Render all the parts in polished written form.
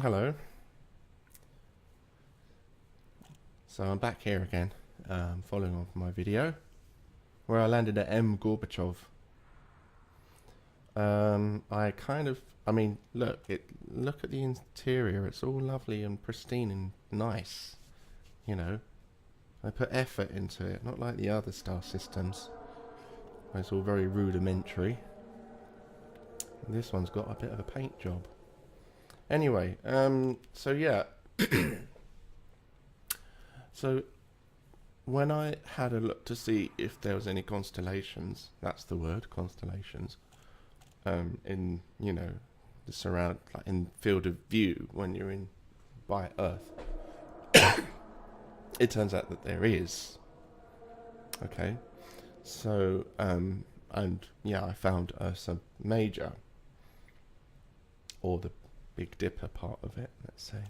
Hello. So I'm back here again, following on from my video, where I landed at Gorbachev. Look at the interior. It's all lovely and pristine and nice. You know, I put effort into it, not like the other star systems. It's all very rudimentary. This one's got a bit of a paint job. Anyway, so yeah. So when I had a look to see if there was any constellations, that's the word, constellations, in, the surround, like in field of view when you're in by Earth, it turns out that there is. Okay, so and yeah, I found Ursa Major, or the Big Dipper part of it. Let's say.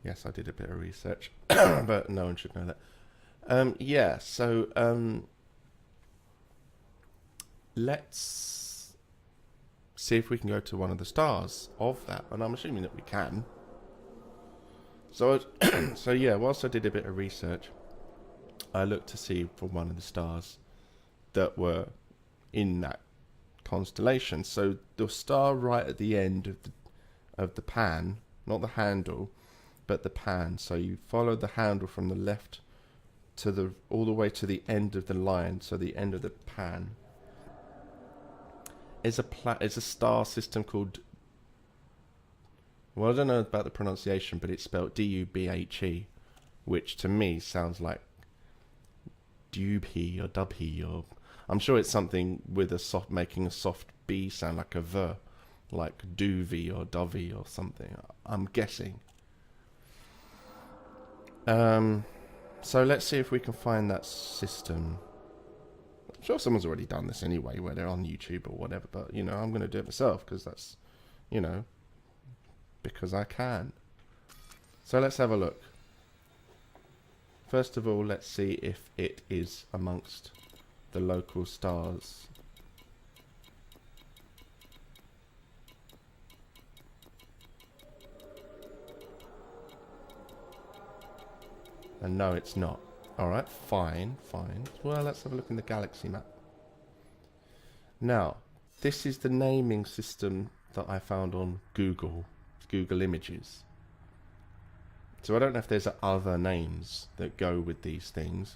Yes, I did a bit of research, but no one should know that. Let's see if we can go to one of the stars of that, and I'm assuming that we can. So, whilst I did a bit of research, I looked to see for one of the stars that were in that constellation. So the star right at the end of the pan, not the handle, but the pan. So you follow the handle from the left to all the way to the end of the line. So the end of the pan is a star system called. Well, I don't know about the pronunciation, but it's spelled Dubhe, which to me sounds like Dubhe or Dubhe, or I'm sure it's something with making a soft B sound like a V, like Duvy or Dovey or something. I'm guessing. So let's see if we can find that system. I'm sure someone's already done this anyway, where they're on YouTube or whatever, but, I'm going to do it myself because that's, because I can. So let's have a look. First of all, let's see if it is amongst the local stars. And no, it's not. Alright, fine. Well, let's have a look in the galaxy map. Now, this is the naming system that I found on Google Images. So I don't know if there's other names that go with these things.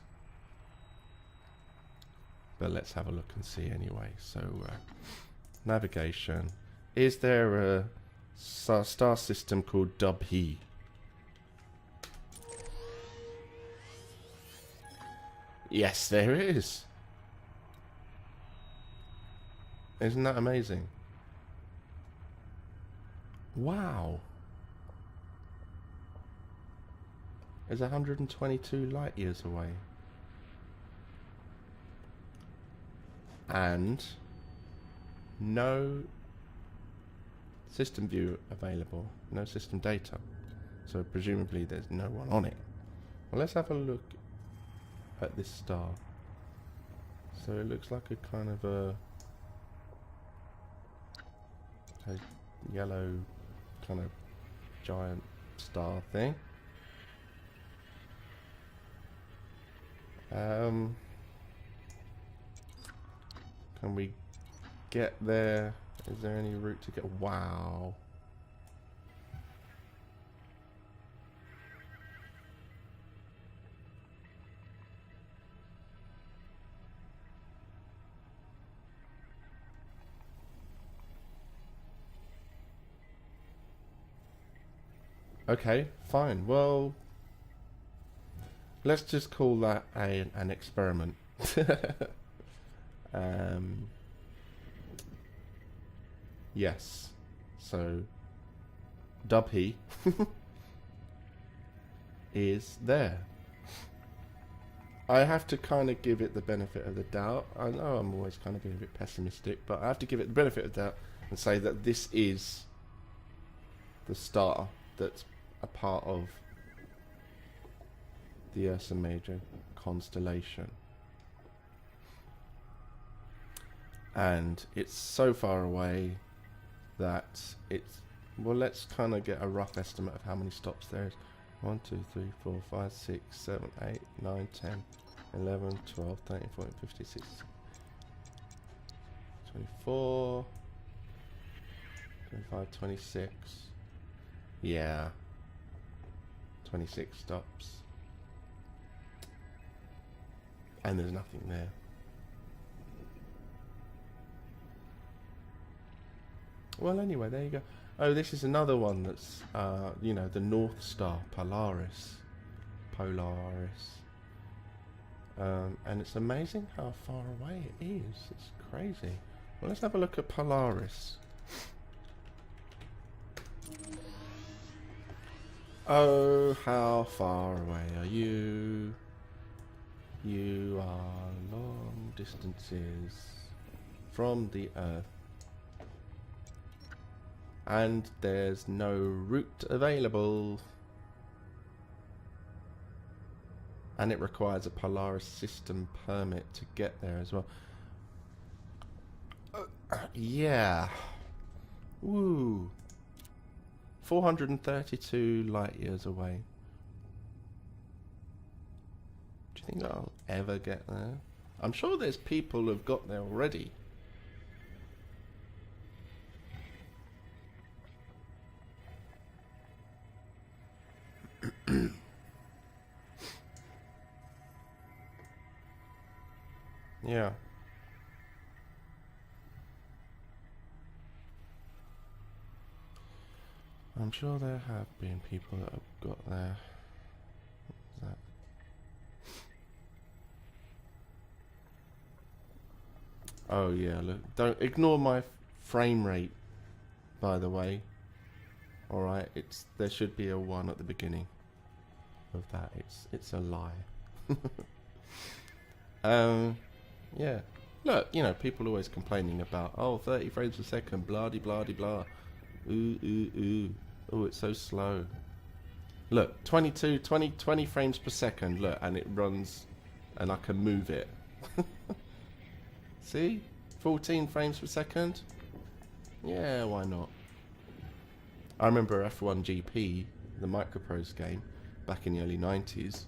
But let's have a look and see anyway. So, navigation. Is there a star system called Dubhe? Yes, there is. Isn't that amazing? Wow. It's 122 light years away. And no system view available. No system data. So presumably there's no one on it. Well, let's have a look at this star. So it looks like a kind of a yellow kind of giant star thing. Can we get there? Is there any route to get? Wow. Okay, fine. Well, let's just call that an experiment. Yes. So, Dubhe is there. I have to kind of give it the benefit of the doubt. I know I'm always kind of being a bit pessimistic, but I have to give it the benefit of the doubt and say that this is the star that's a part of the Ursa Major constellation. And it's so far away that it's Well, let's kind of get a rough estimate of how many stops there is. 1, 2, 3, 4, 5, 6, 7, 8, 9, 10, 11, 12, 13, 14, 15, 16, 24, 25, 26. Yeah. 26 stops. And there's nothing there. Well, anyway, there you go. Oh, this is another one that's, you know, the North Star, Polaris. And it's amazing how far away it is. It's crazy. Well, let's have a look at Polaris. Oh, how far away are you? You are long distances from the Earth. And there's no route available. And it requires a Polaris system permit to get there as well. Yeah. Woo. 432 light years away. Do you think I'll ever get there? I'm sure there's people who've got there already. Yeah. I'm sure there have been people that have got there. What was that? Oh yeah, look. Don't ignore my frame rate, by the way. Alright, there should be a 1 at the beginning of that. It's a lie. Yeah. Look, you know, people always complaining about, oh, 30 frames per second, blah de blah de blah. Ooh, ooh, ooh. Oh, it's so slow. Look, 20 frames per second, look, and it runs, and I can move it. See? 14 frames per second? Yeah, why not? I remember F1 GP, the Microprose game, back in the early 90s.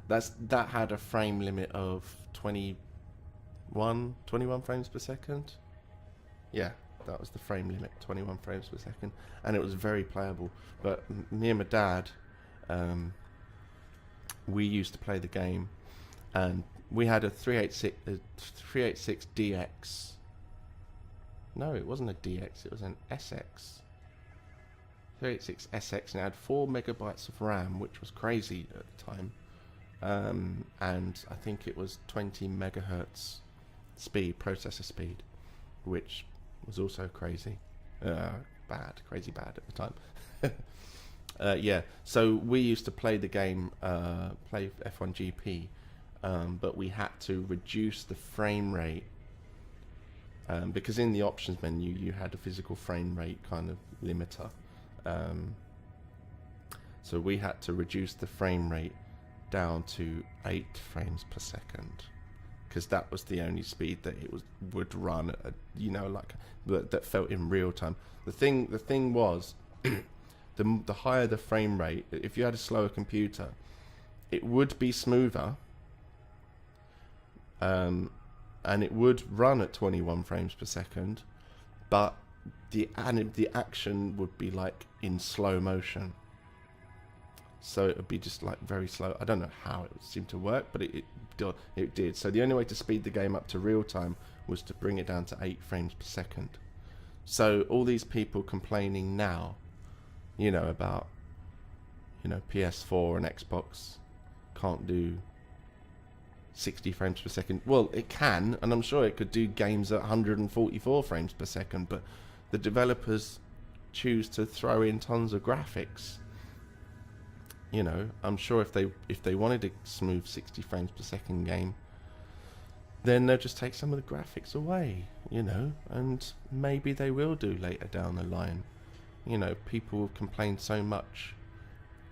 That had a frame limit of 21 frames per second. Yeah, that was the frame limit, 21 frames per second, and it was very playable. But me and my dad, we used to play the game, and we had a 386 DX. No, it wasn't a DX, it was an SX. 386 SX, and it had 4 megabytes of RAM, which was crazy at the time. And I think it was 20 megahertz processor speed, which was also crazy. Crazy bad at the time. Yeah, so we used to play the game, play F1 GP, but we had to reduce the frame rate, because in the options menu you had a physical frame rate kind of limiter. So we had to reduce the frame rate down to 8 frames per second, because that was the only speed that it would run at, you know, like that felt in real time. The thing was, the higher the frame rate, if you had a slower computer, it would be smoother, and it would run at 21 frames per second, but the action would be like in slow motion. So it would be just like very slow. I don't know how it seemed to work, but it did. So the only way to speed the game up to real time was to bring it down to 8 frames per second. So all these people complaining now, you know, about, you know, PS4 and Xbox can't do 60 frames per second. Well, it can, and I'm sure it could do games at 144 frames per second, but the developers choose to throw in tons of graphics. You know, I'm sure if they wanted a smooth 60 frames per second game, then they'll just take some of the graphics away, you know, and maybe they will do later down the line. You know, people complain so much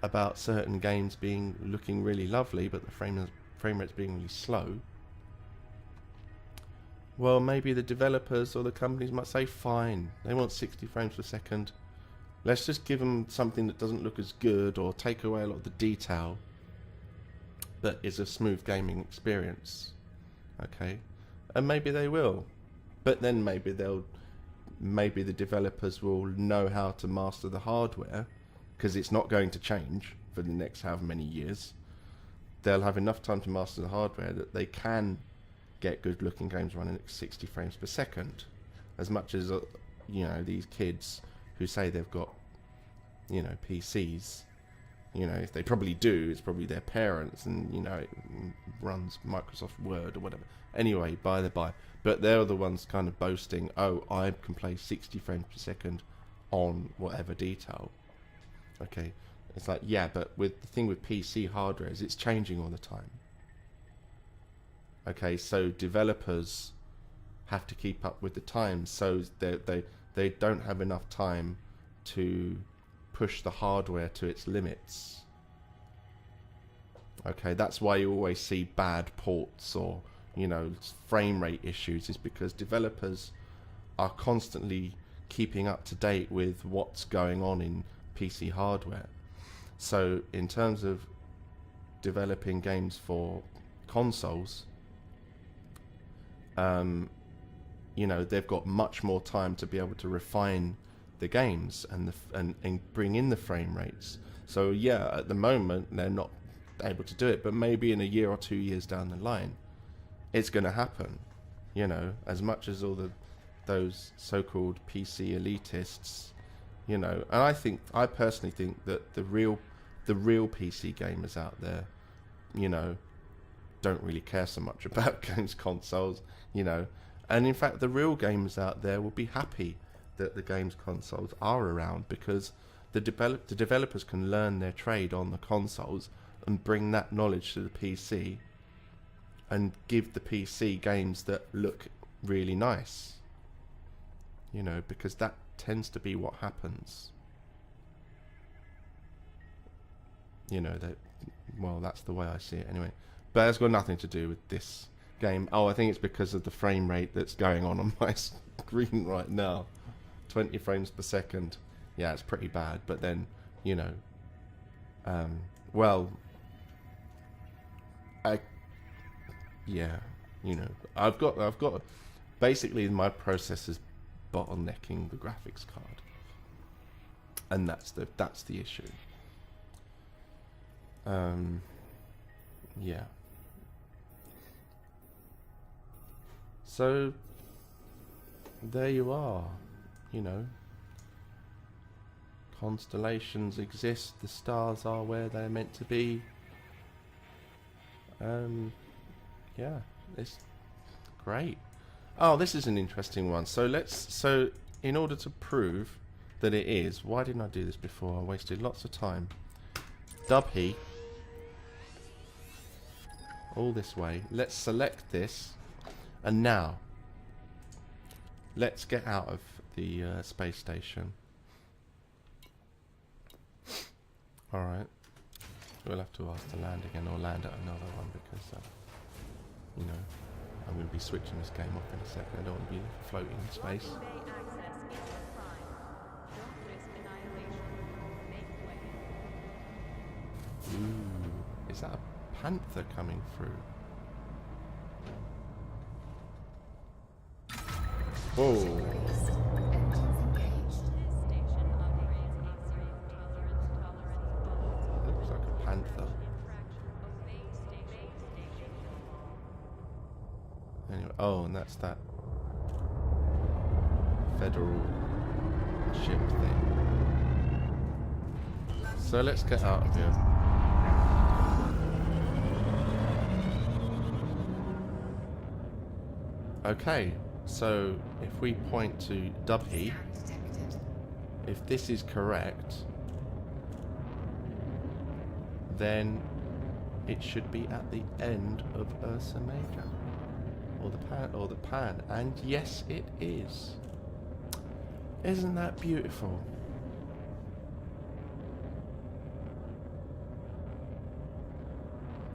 about certain games looking really lovely, but the frame rate's being really slow. well, maybe the developers or the companies might say, fine, they want 60 frames per second. Let's just give them something that doesn't look as good or take away a lot of the detail, but is a smooth gaming experience. Okay, and maybe they will, but then maybe the developers will know how to master the hardware, because it's not going to change for the next however many years. They'll have enough time to master the hardware that they can get good looking games running at 60 frames per second. As much as these kids who say they've got PCs, if they probably do, it's probably their parents, and it runs Microsoft Word or whatever. Anyway, by the by, but they're the ones kind of boasting, oh, I can play 60 frames per second on whatever detail. Okay, it's like, yeah, but with the thing with PC hardware is it's changing all the time. Okay, so developers have to keep up with the times, so they don't have enough time to push the hardware to its limits. Okay, that's why you always see bad ports or frame rate issues, is because developers are constantly keeping up to date with what's going on in PC hardware. So in terms of developing games for consoles, they've got much more time to be able to refine the games and bring in the frame rates. So yeah, at the moment they're not able to do it, but maybe in a year or 2 years down the line, it's going to happen. As much as all those so-called PC elitists, and I personally think that the real PC gamers out there, don't really care so much about games consoles, and in fact the real gamers out there will be happy that the games consoles are around, because the developers can learn their trade on the consoles and bring that knowledge to the PC and give the PC games that look really nice, because that tends to be what happens. That's the way I see it anyway. But it's got nothing to do with this game. Oh, I think it's because of the frame rate that's going on my screen right now. 20 frames per second. Yeah, it's pretty bad. But then, I've got basically my processor's bottlenecking the graphics card, and that's the issue. Yeah. So there you are. Constellations exist. The stars are where they're meant to be. Yeah, it's great. Oh, this is an interesting one. So in order to prove that it is, why didn't I do this before? I wasted lots of time. Dubhe. All this way. Let's select this, and now let's get out of the space station. Alright, we'll have to ask to land again, or land at another one, because I'm going to be switching this game off in a second. I don't want to be floating in space. Ooh, is that a panther coming through? Whoa. Looks like a panther. Anyway, oh, and that's that federal ship thing. So let's get out of here. Okay, so if we point to Dubhe, if this is correct, then it should be at the end of Ursa Major, or the pan, and yes, it is. Isn't that beautiful?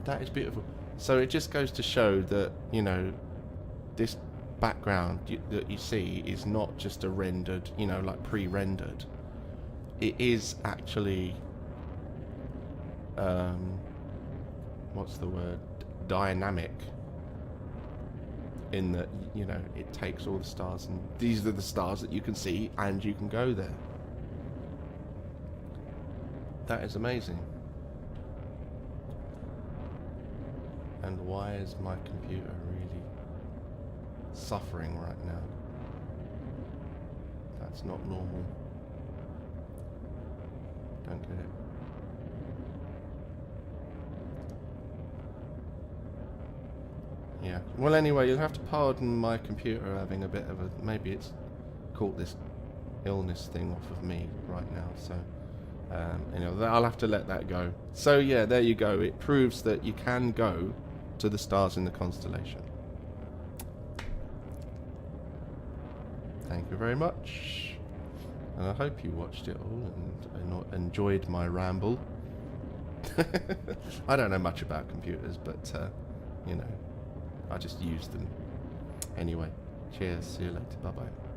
That is beautiful. So it just goes to show that, this background that you see is not just a rendered, you know, like pre-rendered. It is actually, what's the word? Dynamic. In that, you know, it takes all the stars, and these are the stars that you can see, and you can go there. That is amazing. And why is my computer really suffering right now? That's not normal. Don't get it. Yeah. Well, anyway, you'll have to pardon my computer having a bit of a... Maybe it's caught this illness thing off of me right now, so... you know, I'll have to let that go. So, yeah, there you go. It proves that you can go to the stars in the constellation. Thank you very much. And I hope you watched it all and enjoyed my ramble. I don't know much about computers, but, you know, I just use them. Anyway, cheers. See you later. Bye-bye.